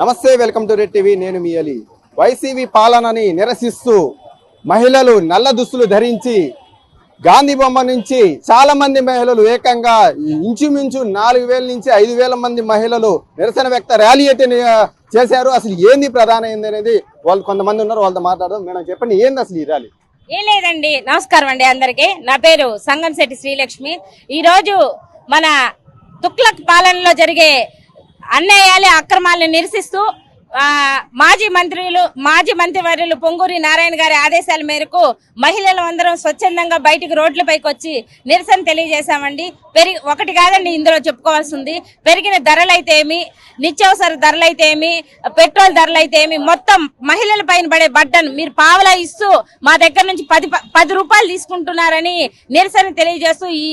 నమస్తే, welcome to red TV. నేను మీ Ali. YCP పాలనని నిరసిస్తూ మహిళలు నల్ల దుస్తులు ధరించి గాంధీ బొమ్మ నుంచి చాలా మంది మహిళలు ఏకంగా ఇంచుమించు 4,000 నుంచి 5,000 మంది మహిళలు నిరసన వ్యక్త ర్యాలీ అయితే చేశారు. అసలు ఏంది ప్రధాన ఏంది అనేది వాళ్ళు కొంతమంది ఉన్నారు, వాళ్ళతో మాట్లాడదాం. మేడం చెప్పండి, ఏంది అసలు ఈ ర్యాలీ? ఏం లేదండి, నమస్కారం అండి అందరికి. నా పేరు సంగంశెట్టి శ్రీలక్ష్మి. ఈరోజు మన తుగ్లక్ పాలనలో జరిగే అన్యాయాలు అక్రమాలను నిరసిస్తూ మాజీ మంత్రివర్యులు పొంగూరి నారాయణ గారి ఆదేశాల మేరకు మహిళలు అందరం స్వచ్ఛందంగా బయటికి రోడ్లపైకి వచ్చి నిరసన తెలియజేశామండి. ఒకటి కాదండి, ఇందులో చెప్పుకోవాల్సింది పెరిగిన ధరలైతే ఏమి, నిత్యావసర ధరలైతే ఏమి, పెట్రోల్ ధరలైతే ఏమి, మొత్తం మహిళల పైన పడే బడ్డను మీరు పావలా ఇస్తూ మా దగ్గర నుంచి 10 రూపాయలు తీసుకుంటున్నారని నిరసన తెలియజేస్తూ ఈ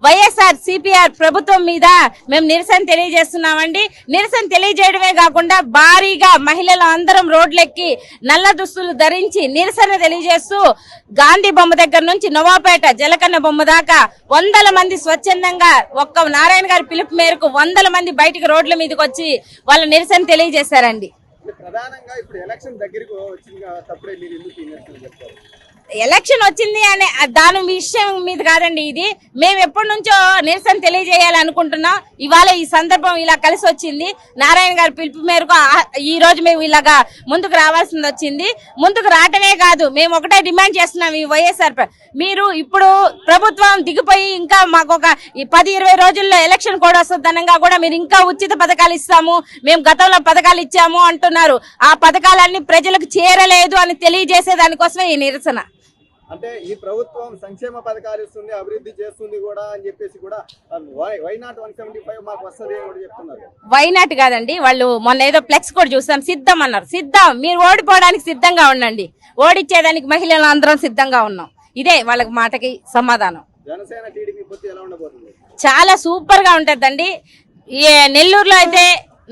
వైఎస్ఆర్ సిపిఆర్ ప్రభుత్వం మీద మేము నిరసన తెలియజేస్తున్నామండి. నిరసన తెలియజేయడమే కాకుండా భారీగా మహిళలు అందరం రోడ్లెక్కి నల్ల దుస్తులు ధరించి నిరసన తెలియజేస్తూ గాంధీ బొమ్మ దగ్గర నుంచి నవాపేట జలకన్న బొమ్మ దాకా 100 మంది స్వచ్ఛందంగా ఒక్క నారాయణ గారి పిలుపు మేరకు 100 మంది బయటకు రోడ్ల మీదకి వచ్చి వాళ్ళ నిరసన తెలియజేశారండి. ప్రధానంగా ఇప్పుడు ఎలక్షన్ దగ్గరికి వచ్చింది కాబట్టి మీరు ఎందుకు నిరసన చెప్తారు? ఎలక్షన్ వచ్చింది అనే దాని విషయం మీద కాదండి, ఇది మేము ఎప్పటి నుంచో నిరసన తెలియజేయాలనుకుంటున్నాం. ఇవాళ ఈ సందర్భం ఇలా కలిసి వచ్చింది. నారాయణ గారి పిలుపు మేరకు ఈ రోజు మేము ఇలాగా ముందుకు రావాల్సింది వచ్చింది. ముందుకు రావటమే కాదు, మేము ఒకటే డిమాండ్ చేస్తున్నాం. ఈ వైఎస్ఆర్ మీరు ఇప్పుడు ప్రభుత్వం దిగిపోయి ఇంకా మాకు ఒక 10-20 రోజుల్లో ఎలక్షన్ కూడా వస్తుందనగా కూడా మీరు ఇంకా ఉచిత పథకాలు ఇస్తాము, మేము గతంలో పథకాలు ఇచ్చాము అంటున్నారు. ఆ పథకాలన్నీ ప్రజలకు చేరలేదు అని తెలియజేసే దానికోసమే ఈ నిరసన. అంటే ఈ ప్రభుత్వం సంక్షేమ పథకాలు ఇస్తుంది, అభివృద్ధి చేస్తుంది కూడా అని చెప్పేసి కూడా వైనాట్ 175 మాకు వస్తుంది అని కూడా చెప్తున్నారు. వైనాట్ కాదండి, వాళ్ళు మొన్న ఏదో ఫ్లెక్స్ కూడా చూస్తాం, సిద్ధం అన్నారు. సిద్ధం, మీరు ఓడిపోవడానికి సిద్ధంగా ఉండండి, ఓడిచ్చేదానికి మహిళలు అందరం సిద్ధంగా ఉన్నాం. ఇదే వాళ్ళకి మాటకి సమాధానం. జనసేన టీడీపీ పొత్తు ఎలా ఉండబోతుంది? చాలా సూపర్ గా ఉంటదండి. నెల్లూరులో అయితే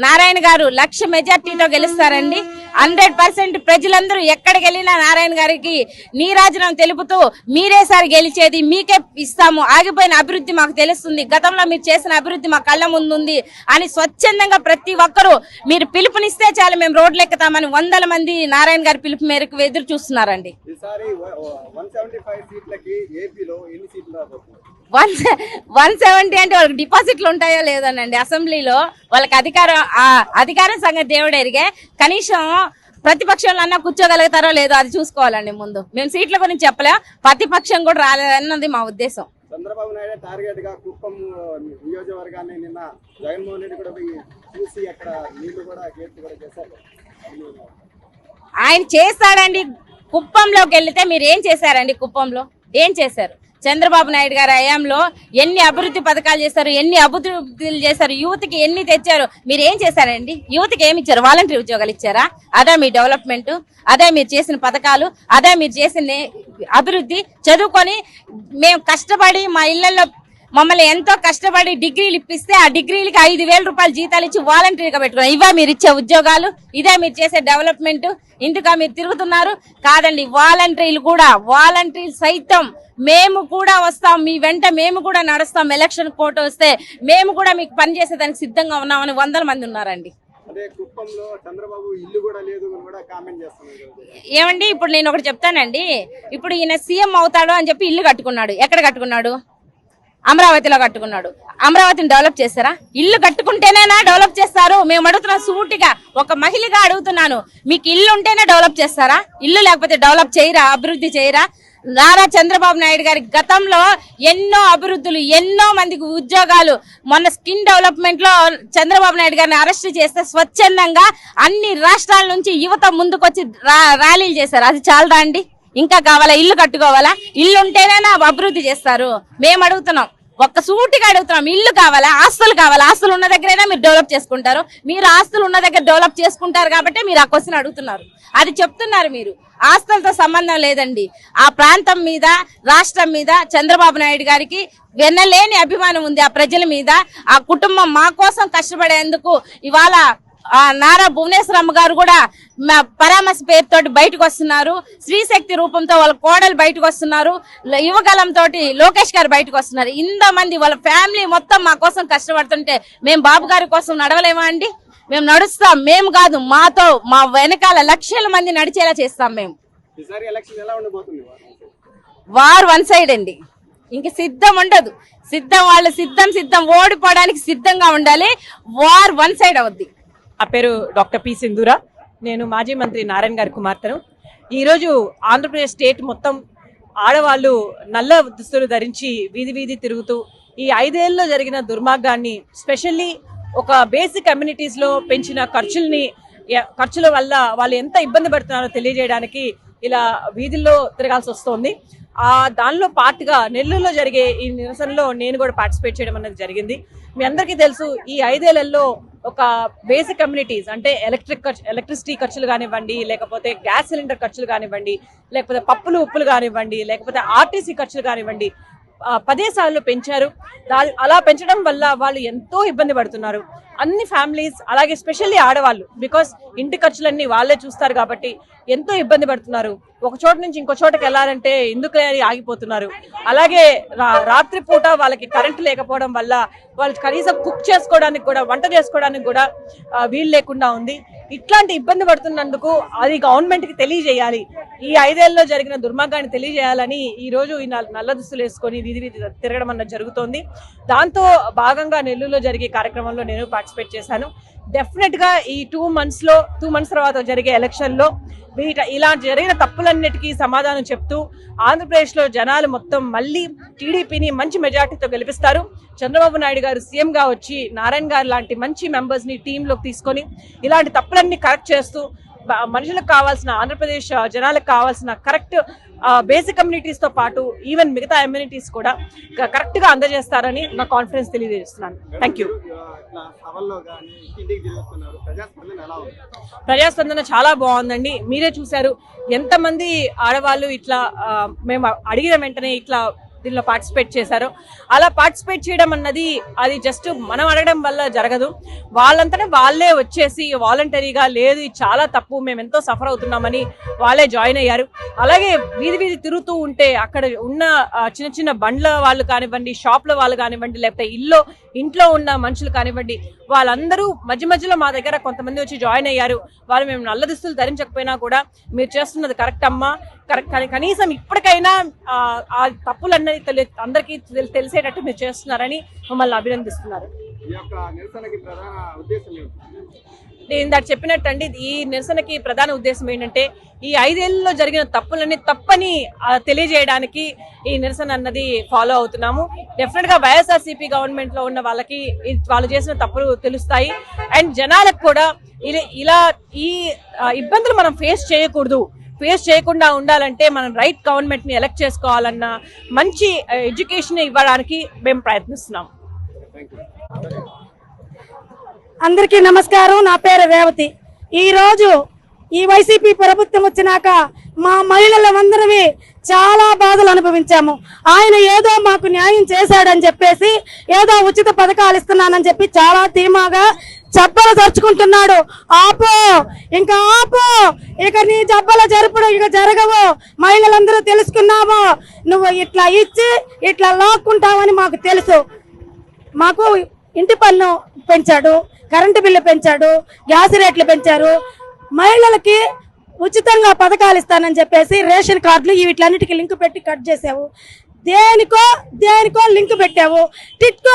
నారాయణ గారు 1,00,000 మెజార్టీతో గెలుస్తారండి. 100% ప్రజలందరూ ఎక్కడికి వెళ్ళినా నారాయణ గారికి నీరాజనం తెలుపుతూ మీరే సార్ గెలిచేది, మీకే ఇస్తాము, ఆగిపోయిన అభివృద్ధి మాకు తెలుస్తుంది, గతంలో మీరు చేసిన అభివృద్ధి మా కళ్ళ ముందుంది అని స్వచ్ఛందంగా ప్రతి ఒక్కరూ మీరు పిలుపునిస్తే చాలు మేము రోడ్లు ఎక్కుతామని 100 మంది నారాయణ గారి పిలుపు మేరకు ఎదురు చూస్తున్నారండి. 170 అంటే వాళ్ళకి డిపాజిట్లు ఉంటాయో లేదోనండి. అసెంబ్లీలో వాళ్ళకి అధికారం సంగతి దేవుడు ఎరిగే. కనీసం ప్రతిపక్షంలో అన్నా కూర్చోగలుగుతారో లేదో అది చూసుకోవాలండి. ముందు మేము సీట్ల గురించి చెప్పలేం, ప్రతిపక్షం కూడా రాలేదన్నది మా ఉద్దేశం. చంద్రబాబు నాయుడు టార్గెట్ గా కుప్పం నియోజకవర్గాన్ని నిన్న జగన్మోహన్ రెడ్డి కూడా చూసి అక్కడ నీళ్లు కూడా గేట్లు కూడా చేశారు. ఆయన చేస్తాడండి. కుప్పంలోకి వెళ్తే మీరు ఏం చేశారండి? కుప్పంలో ఏం చేశారు? చంద్రబాబు నాయుడు గారి హయాంలో ఎన్ని అభివృద్ధి పథకాలు చేశారు, ఎన్ని అభివృద్ధులు చేశారు, యూత్కి ఎన్ని తెచ్చారు, మీరు ఏం చేశారండి? యూత్కి ఏమి ఇచ్చారు? వాలంటీర్ ఉద్యోగాలు ఇచ్చారా? అదే మీ డెవలప్మెంట్? అదే మీరు చేసిన పథకాలు? అదే మీరు చేసిన అభివృద్ధి? చదువుకొని మేము కష్టపడి మా ఇళ్లలో మమ్మల్ని ఎంతో కష్టపడి డిగ్రీలు ఇప్పిస్తే ఆ డిగ్రీలకి 5,000 రూపాయలు జీతాలు ఇచ్చి వాలంటీర్గా పెట్టుకున్నాం. ఇవే మీరు ఇచ్చే ఉద్యోగాలు? ఇదే మీరు చేసే డెవలప్మెంట్? ఇందుక మీరు తిరుగుతున్నారు? కాదండి, వాలంటీర్లు సైతం మేము కూడా వస్తాం, మీ వెంట మేము కూడా నడుస్తాం, ఎలక్షన్ కోర్టు వస్తే మేము కూడా మీకు పనిచేసేదానికి సిద్ధంగా ఉన్నామని 100 మంది ఉన్నారండి. ఏమండి, ఇప్పుడు నేను ఒకటి చెప్తానండి. ఇప్పుడు ఈయన సీఎం అవుతాడు అని చెప్పి ఇల్లు కట్టుకున్నాడు. ఎక్కడ కట్టుకున్నాడు? అమరావతిలో కట్టుకున్నాడు. అమరావతిని డెవలప్ చేస్తారా? ఇల్లు కట్టుకుంటేనేనా డెవలప్ చేస్తారు? మేము అడుగుతున్నాం సూటిగా, ఒక మహిళగా అడుగుతున్నాను. మీకు ఇల్లు ఉంటేనే డెవలప్ చేస్తారా? ఇల్లు లేకపోతే డెవలప్ చేయరా? అభివృద్ధి చేయరా? నారా చంద్రబాబు నాయుడు గారి గతంలో ఎన్నో అభివృద్ధులు, ఎన్నో మందికి ఉద్యోగాలు. మొన్న స్కిన్ డెవలప్మెంట్ లో చంద్రబాబు నాయుడు గారిని అరెస్ట్ చేస్తే స్వచ్ఛందంగా అన్ని రాష్ట్రాల నుంచి యువత ముందుకొచ్చి ర్యాలీలు చేశారు. అది చాలదా అండి? ఇంకా కావాలా? ఇల్లు కట్టుకోవాలా? ఇల్లు ఉంటేనే అభివృద్ధి చేస్తారు. మేము అడుగుతున్నాం, ఒక్క సూటిగా అడుగుతున్నాం, ఇల్లు కావాలా? ఆస్తులు కావాలా? ఆస్తులు ఉన్న దగ్గరైనా మీరు డెవలప్ చేసుకుంటారు. మీరు ఆస్తులు ఉన్న దగ్గర డెవలప్ చేసుకుంటారు కాబట్టి మీరు ఆ క్వశ్చన్ అడుగుతున్నారు. అది చెప్తున్నారు మీరు. ఆస్తులతో సంబంధం లేదండి. ఆ ప్రాంతం మీద, రాష్ట్రం మీద చంద్రబాబు నాయుడు గారికి వెన్నలేని అభిమానం ఉంది. ఆ ప్రజల మీద, ఆ కుటుంబం మా కోసం కష్టపడేందుకు ఇవాళ నారా భువనేశ్వరమ్మ గారు కూడా పరామర్శ పేరుతోటి బయటకు వస్తున్నారు. శ్రీశక్తి రూపంతో వాళ్ళ కోడలు బయటకు వస్తున్నారు. యువగలంతో లోకేష్ గారు బయటకు వస్తున్నారు. ఇంతమంది వాళ్ళ ఫ్యామిలీ మొత్తం మా కోసం కష్టపడుతుంటే మేము బాబు గారి కోసం నడవలేమా అండి? మేము నడుస్తాం. మేము కాదు, మాతో మా వెనకాల లక్షల మంది నడిచేలా చేస్తాం. మేము ఈసారి ఎలక్షన్ ఎలా ఉండబోతుంది? వార్ వన్ సైడ్ అండి. ఇంక సిద్ధం ఉండదు. వాళ్ళు సిద్ధం ఓడిపోవడానికి సిద్ధంగా ఉండాలి. వార్ వన్ సైడ్ అవుద్ది. ఆ పేరు డాక్టర్ పి సింధూర. నేను మాజీ మంత్రి నారాయణ గారి కుమార్తెను. ఈరోజు ఆంధ్రప్రదేశ్ స్టేట్ మొత్తం ఆడవాళ్ళు నల్ల దుస్తులు ధరించి వీధి తిరుగుతూ ఈ 5 ఏళ్ళలో జరిగిన దుర్మార్గాన్ని, స్పెషల్లీ ఒక బేసిక్ కమ్యూనిటీస్ లో పెంచిన ఖర్చుల వల్ల వాళ్ళు ఎంత ఇబ్బంది పడుతున్నారో తెలియజేయడానికి ఇలా వీధుల్లో తిరగాల్సి వస్తోంది. దానిలో పార్ట్గా నెల్లూరులో జరిగే ఈ నిరసనలో నేను కూడా పార్టిసిపేట్ చేయడం అనేది జరిగింది. మీ అందరికీ తెలుసు, ఈ 5 ఏళ్లలో ఒక బేసిక్ కమ్యూనిటీస్ అంటే ఎలక్ట్రిసిటీ ఖర్చులు కానివ్వండి, లేకపోతే గ్యాస్ సిలిండర్ ఖర్చులు కానివ్వండి, లేకపోతే పప్పులు ఉప్పులు కానివ్వండి, లేకపోతే ఆర్టీసీ ఖర్చులు కానివ్వండి 10 సార్లు పెంచారు. అలా పెంచడం వల్ల వాళ్ళు ఎంతో ఇబ్బంది పడుతున్నారు. అన్ని ఫ్యామిలీస్, అలాగే స్పెషల్లీ ఆడవాళ్ళు, బికాస్ ఇంటి ఖర్చులన్నీ వాళ్ళే చూస్తారు కాబట్టి ఎంతో ఇబ్బంది పడుతున్నారు. ఒక చోట నుంచి ఇంకో చోటకి వెళ్ళాలంటే ఎందుకు ఆగిపోతున్నారు. అలాగే రాత్రిపూట వాళ్ళకి కరెంటు లేకపోవడం వల్ల వాళ్ళు కనీసం కుక్ చేసుకోవడానికి కూడా, వంట చేసుకోవడానికి కూడా వీలు లేకుండా ఉంది. ఇట్లాంటి ఇబ్బంది పడుతున్నందుకు అది గవర్నమెంట్ కి తెలియజేయాలి. ఈ 5 ఏళ్లలో జరిగిన దుర్మార్గాన్ని తెలియజేయాలని ఈ రోజు ఈ నల్ల దుస్తులు వేసుకొని వీధి తిరగడం అన్నది జరుగుతోంది. దాంతో భాగంగా నెల్లూరులో జరిగే కార్యక్రమంలో నేను పార్టిసిపేట్ చేశాను. డెఫినెట్ గా ఈ 2 మంత్స్ తర్వాత జరిగే ఎలక్షన్ లో ఇలా జరిగిన తప్పులన్నిటికీ సమాధానం చెప్తూ ఆంధ్రప్రదేశ్ లో జనాలు మొత్తం మళ్ళీ టీడీపీని మంచి మెజార్టీతో గెలిపిస్తారు. చంద్రబాబు నాయుడు గారు సీఎం గా వచ్చి నారాయణ గారు లాంటి మంచి మెంబర్స్ ని టీంలోకి తీసుకొని ఇలాంటి తప్పులన్నీ కరెక్ట్ చేస్తూ మనుషులకు కావాల్సిన, ఆంధ్రప్రదేశ్ జనాలకు కావాల్సిన కరెక్ట్ బేసిక్ కమ్యూనిటీస్ తో పాటు ఈవెన్ మిగతా అమ్యూనిటీస్ కూడా కరెక్ట్ గా అందజేస్తారని నా కాన్ఫిడెన్స్ తెలియజేస్తున్నాను. Thank you. ప్రజాస్పందన చాలా బాగుందండి. మీరే చూశారు ఎంతమంది ఆడవాళ్ళు ఇట్లా మేము అడిగిన వెంటనే ఇట్లా దీనిలో పార్టిసిపేట్ చేశారు. అలా పార్టిసిపేట్ చేయడం అన్నది అది జస్ట్ మనం అడగడం వల్ల జరగదు. వాళ్ళంతనే వాళ్ళే వచ్చేసి వాలంటరీగా లేదు ఇది చాలా తప్పు, మేము ఎంతో సఫర్ అవుతున్నామని వాళ్ళే జాయిన్ అయ్యారు. అలాగే వీధి తిరుగుతూ ఉంటే అక్కడ ఉన్న చిన్న బండ్ల వాళ్ళు కానివ్వండి, షాప్ల వాళ్ళు కానివ్వండి, లేకపోతే ఇంట్లో ఉన్న మనుషులు కానివ్వండి, వాళ్ళందరూ మధ్యలో మా దగ్గర కొంతమంది వచ్చి జాయిన్ అయ్యారు. వాళ్ళు మేము నల్ల దుస్తులు ధరించకపోయినా కూడా మీరు చేస్తున్నది కరెక్ట్ అమ్మా, కరెక్ట్, కనీసం ఇప్పటికైనా ఆ తప్పులన్నీ అందరికీ తెలిసేటట్టు మీరు చేస్తున్నారని మమ్మల్ని అభినందిస్తున్నారు. నేను ఇందాక చెప్పినట్టండి, ఈ నిరసనకి ప్రధాన ఉద్దేశం ఏంటంటే ఈ 5 ఏళ్లలో జరిగిన తప్పులన్నీ తప్పని తెలియజేయడానికి ఈ నిరసన అన్నది ఫాలో అవుతున్నాము. డెఫినెట్ గా వైఎస్ఆర్సీపీ గవర్నమెంట్ లో ఉన్న వాళ్ళకి వాళ్ళు చేసిన తప్పులు తెలుస్తాయి. అండ్ జనాలకు కూడా ఇలా ఈ ఇబ్బందులు మనం ఫేస్ చేయకుండా ఉండాలంటే మనం రైట్ గవర్నమెంట్ ని ఎలక్ట్ చేసుకోవాలన్న మంచి ఎడ్యుకేషన్ ఇవ్వడానికి మేము ప్రయత్నిస్తున్నాం. అందరికీ నమస్కారం. నా పేరు రేవతి. ఈ రోజు ఈ వైసీపీ ప్రభుత్వం వచ్చినాక మా మహిళలందరమే చాలా బాధలు అనుభవించాము. ఆయన ఏదో మాకు న్యాయం చేశాడని చెప్పేసి ఏదో ఉచిత పథకాలు ఇస్తున్నానని చెప్పి చాలా ధీమాగా జబ్బలు జరుచుకుంటున్నాడు. ఆపో, ఇంకా ఆపో, ఇక నీ జబ్బల జరుపుడు ఇక జరగవు. మహిళలందరూ తెలుసుకున్నాము, నువ్వు ఇట్లా ఇచ్చి ఇట్లా లాక్కుంటావని మాకు తెలుసు. మాకు ఇంటి పన్ను పెంచాడు, కరెంటు బిల్లు పెంచాడు, గ్యాస్ రేట్లు పెంచారు, మహిళలకి ఉచితంగా పథకాలు ఇస్తానని చెప్పేసి రేషన్ కార్డులు వీటిలన్నిటికీ లింక్ పెట్టి కట్ చేసావు. దేనికో లింక్ పెట్టావు. టిట్కో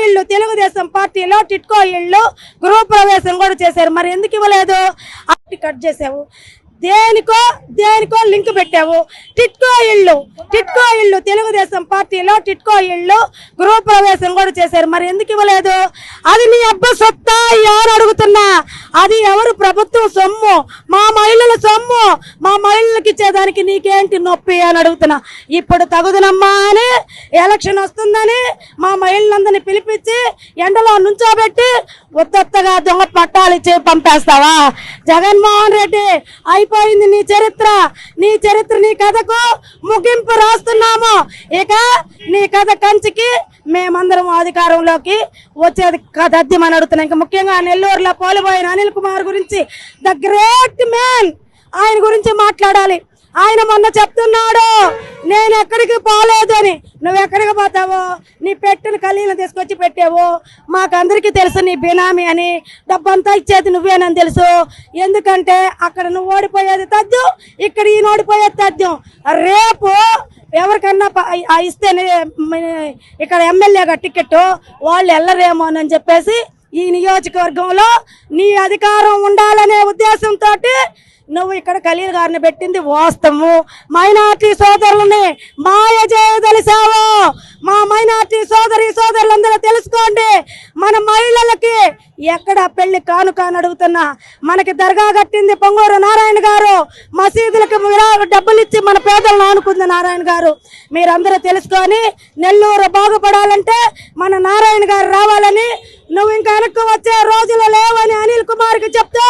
ఇళ్ళు తెలుగుదేశం పార్టీలో టిట్కో ఇళ్ళు గృహ ప్రవేశం కూడా చేశారు. మరి ఎందుకు ఇవ్వలేదు? అట్టి కట్ చేసావు. దేనికో లింక్ పెట్టావు. టిట్కో ఇళ్ళు తెలుగుదేశం పార్టీలో టిట్కో ఇళ్ళు గృహ ప్రవేశం కూడా చేశారు. మరి ఎందుకు ఇవ్వలేదు? అది నీ అబ్బ సొత్తా ఎవరు అడుగుతున్నా? అది ఎవరు ప్రభుత్వం సొమ్ము, మా మహిళల సొమ్ము, మా మహిళలకు ఇచ్చేదానికి నీకేంటి నొప్పి అని అడుగుతున్నా. ఇప్పుడు తగుదనమ్మా అని ఎలక్షన్ వస్తుందని మా మహిళలందరినీ పిలిపించి ఎండలో నుంచోబెట్టి ఉత్తగా దొంగ పట్టాలు ఇచ్చి పంపేస్తావా? జగన్మోహన్ రెడ్డి అయిపోయింది నీ చరిత్ర, నీ కథకు ముగింపు రాస్తున్నాము. ఇక నీ కథ కంచికి మేమందరం అధికారంలోకి వచ్చేది తథ్యమని అడుగుతున్నాం. ఇంకా ముఖ్యంగా నెల్లూరులో పోలిపోయిన అనిల్ కుమార్ గురించి, ద గ్రేట్ మ్యాన్, ఆయన గురించి మాట్లాడాలి. ఆయన మొన్న చెప్తున్నాడు నేను ఎక్కడికి పోలేదు అని. నువ్వు ఎక్కడికి పోతావో, నీ పెట్టిన కలీలను తీసుకొచ్చి పెట్టావు, మాకందరికీ తెలుసు నీ బినామీ అని, డబ్బంతా ఇచ్చేది నువ్వేనని తెలుసు. ఎందుకంటే అక్కడ నువ్వు ఓడిపోయేది తథ్యం, ఇక్కడ ఈయన ఓడిపోయేది తథ్యం. రేపు ఎవరికన్నా ఇస్తేనే ఇక్కడ ఎమ్మెల్యేగా టికెట్ వాళ్ళు వెళ్ళరేమో అని చెప్పేసి ఈ నియోజకవర్గంలో నీ అధికారం ఉండాలనే ఉద్దేశంతో నువ్వు ఇక్కడ ఖలీల్ గారిని పెట్టింది వాస్తవము. మైనార్టీ సోదరులని మాయ చేయదలిసావు. మా మైనార్టీ సోదరులందరూ తెలుసుకోండి, మన మహిళలకి ఎక్కడ పెళ్లి కాను అడుగుతున్నా మనకి దర్గా కట్టింది పొంగూరు నారాయణ గారు, మసీదులకు డబ్బులు ఇచ్చి మన పేదలను ఆనుకుంది నారాయణ గారు. మీరందరూ తెలుసుకొని నెల్లూరు బాగుపడాలంటే మన నారాయణ గారు రావాలని, నువ్వు ఇంకా వెనక్కి వచ్చే రోజులు లేవని అనిల్ కుమార్ కి చెప్తా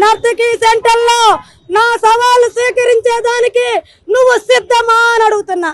నర్తకి సెంటర్ లో నా సవాలు స్వీకరించేదానికి నువ్వు సిద్ధమా అని అడుగుతున్నా.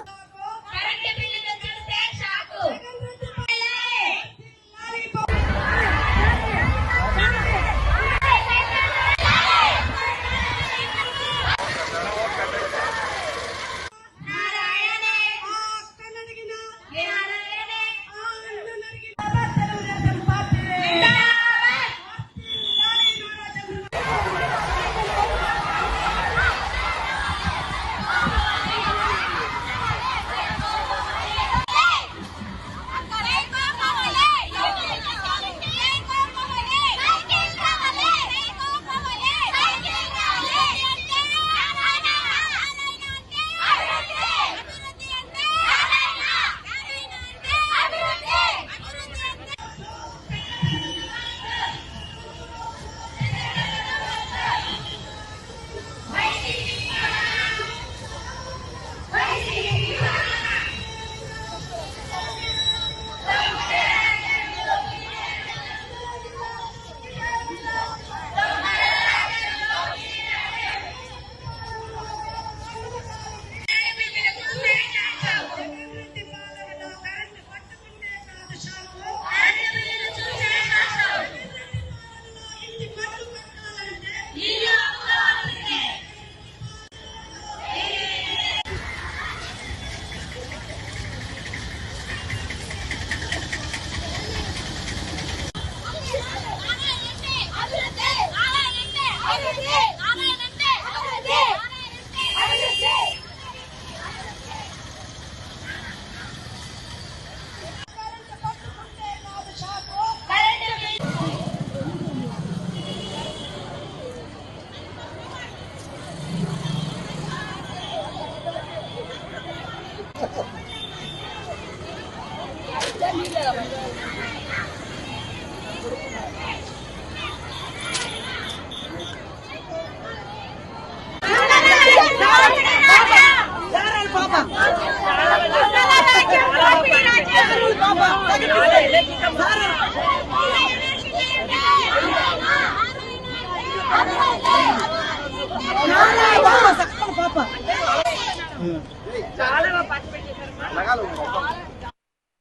చాలా